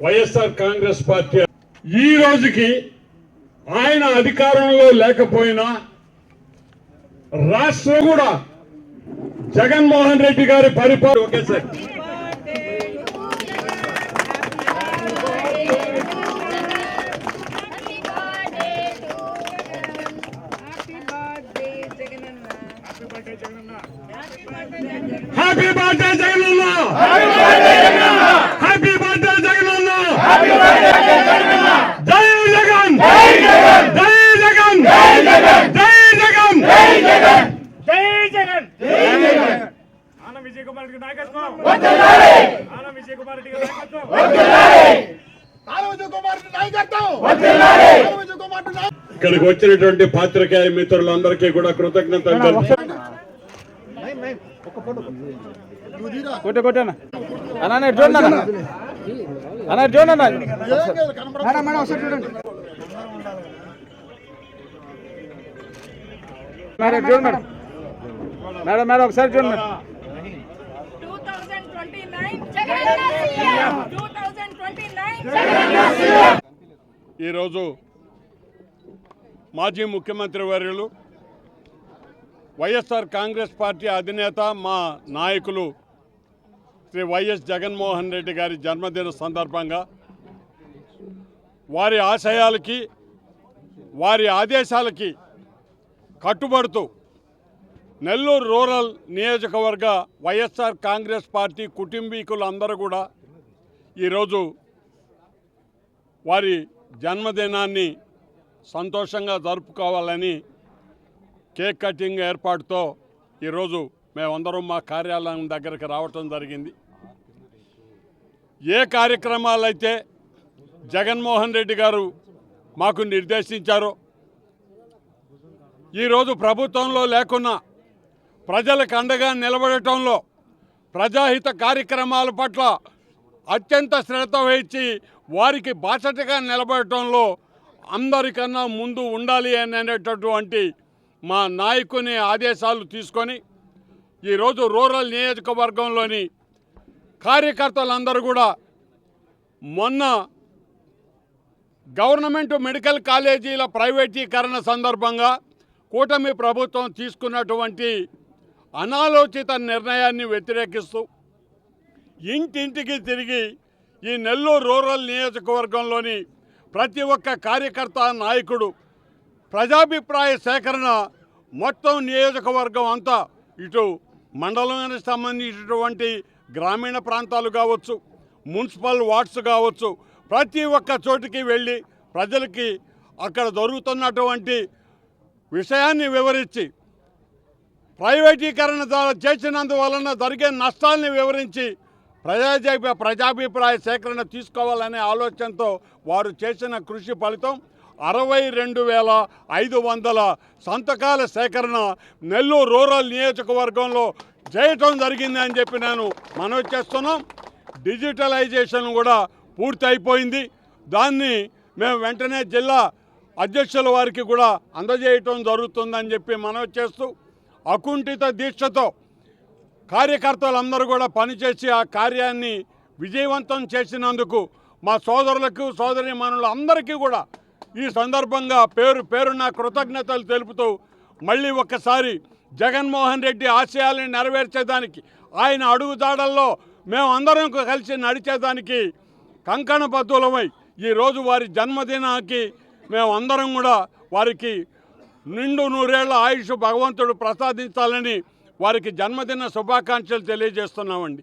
YSR Congress party ఈ రోజుకి ఆయన అధికారంలో లేకపోయినా రాష్ట్రం కూడా జగన్మోహన్ రెడ్డి గారి పరిపాలన okay sir happy birthday Jagananna happy birthday Jagananna జై జగన్ జై జగన్ జై జగన్ జై జగన్ జై జగన్ జై జగన్ జై జగన్ జై జగన్ ఆన విజయ్ కుమార్ రెడ్డి నాయకత్వం వర్ధిల్లాలి ఆన విజయ్ కుమార్ రెడ్డి నాయకత్వం వర్ధిల్లాలి ఆన విజయ్ కుమార్ రెడ్డి నాయకత్వం వర్ధిల్లాలి ఆన విజయ్ కుమార్ రెడ్డి ఇక్కడికి వచ్చినటువంటి పాత్రికేయ మిత్రులందరికీ కూడా కృతజ్ఞతలు మేడం మేడం ఒకసారి చూడండి. ఈరోజు మాజీ ముఖ్యమంత్రి వర్యులు వైఎస్ఆర్ కాంగ్రెస్ పార్టీ అధినేత మా నాయకులు శ్రీ వైఎస్ జగన్మోహన్ రెడ్డి గారి జన్మదిన సందర్భంగా వారి ఆశయాలకి వారి ఆదేశాలకి కట్టుబడుతూ నెల్లూరు రూరల్ నియోజకవర్గ వైఎస్ఆర్ కాంగ్రెస్ పార్టీ కుటుంబీకులందరూ కూడా ఈరోజు వారి జన్మదినాన్ని సంతోషంగా జరుపుకోవాలని కేక్ కటింగ్ ఏర్పాటుతో ఈరోజు మేమందరం మా కార్యాలయం దగ్గరికి రావటం జరిగింది. ఏ కార్యక్రమాలైతే జగన్మోహన్ రెడ్డి గారు మాకు నిర్దేశించారో ఈరోజు ప్రభుత్వంలో లేకున్నా ప్రజలకు అండగా నిలబడటంలో ప్రజాహిత కార్యక్రమాల పట్ల అత్యంత శ్రద్ధ వహించి వారికి బాసటగా నిలబడటంలో అందరికన్నా ముందు ఉండాలి అనేటటువంటి మా నాయకుని ఆదేశాలు తీసుకొని ఈరోజు రూరల్ నియోజకవర్గంలోని కార్యకర్తలందరూ కూడా మొన్న గవర్నమెంట్ మెడికల్ కాలేజీల ప్రైవేటీకరణ సందర్భంగా కూటమి ప్రభుత్వం తీసుకున్నటువంటి అనాలోచిత నిర్ణయాన్ని వ్యతిరేకిస్తూ ఇంటింటికి తిరిగి ఈ నెల్లూరు రూరల్ నియోజకవర్గంలోని ప్రతి ఒక్క కార్యకర్త నాయకుడు ప్రజాభిప్రాయ సేకరణ మొత్తం నియోజకవర్గం అంతా ఇటు మండలానికి సంబంధించినటువంటి గ్రామీణ ప్రాంతాలు కావచ్చు, మున్సిపల్ వార్డ్స్ కావచ్చు, ప్రతి ఒక్క చోటికి వెళ్ళి ప్రజలకి అక్కడ జరుగుతున్నటువంటి విషయాన్ని వివరించి ప్రైవేటీకరణ చేసినందువలన జరిగే నష్టాన్ని వివరించి ప్రజాభిప్రాయ సేకరణ తీసుకోవాలనే ఆలోచనతో వారు చేసిన కృషి ఫలితం 62,500 సంతకాల సేకరణ నెల్లూరు రూరల్ నియోజకవర్గంలో చేయటం జరిగింది అని చెప్పి నేను మనవి చేస్తున్నాం. డిజిటలైజేషన్ కూడా పూర్తి అయిపోయింది. దాన్ని మేము వెంటనే జిల్లా అధ్యక్షుల వారికి కూడా అందజేయటం జరుగుతుందని చెప్పి మనవి చేస్తూ అకుంఠిత దీక్షతో కార్యకర్తలందరూ కూడా పనిచేసి ఆ కార్యాన్ని విజయవంతం చేసినందుకు మా సోదరులకు సోదరీమణులందరికీ కూడా ఈ సందర్భంగా పేరున కృతజ్ఞతలు తెలుపుతూ మళ్ళీ ఒక్కసారి జగన్మోహన్ రెడ్డి ఆశయాలను నెరవేర్చేదానికి ఆయన అడుగుజాడల్లో మేమందరం కలిసి నడిచేదానికి కంకణబద్ధులమై ఈరోజు వారి జన్మదినానికి మేమందరం కూడా వారికి నిండు నూరేళ్ల ఆయుష్ భగవంతుడు ప్రసాదించాలని వారికి జన్మదిన శుభాకాంక్షలు తెలియజేస్తున్నామండి.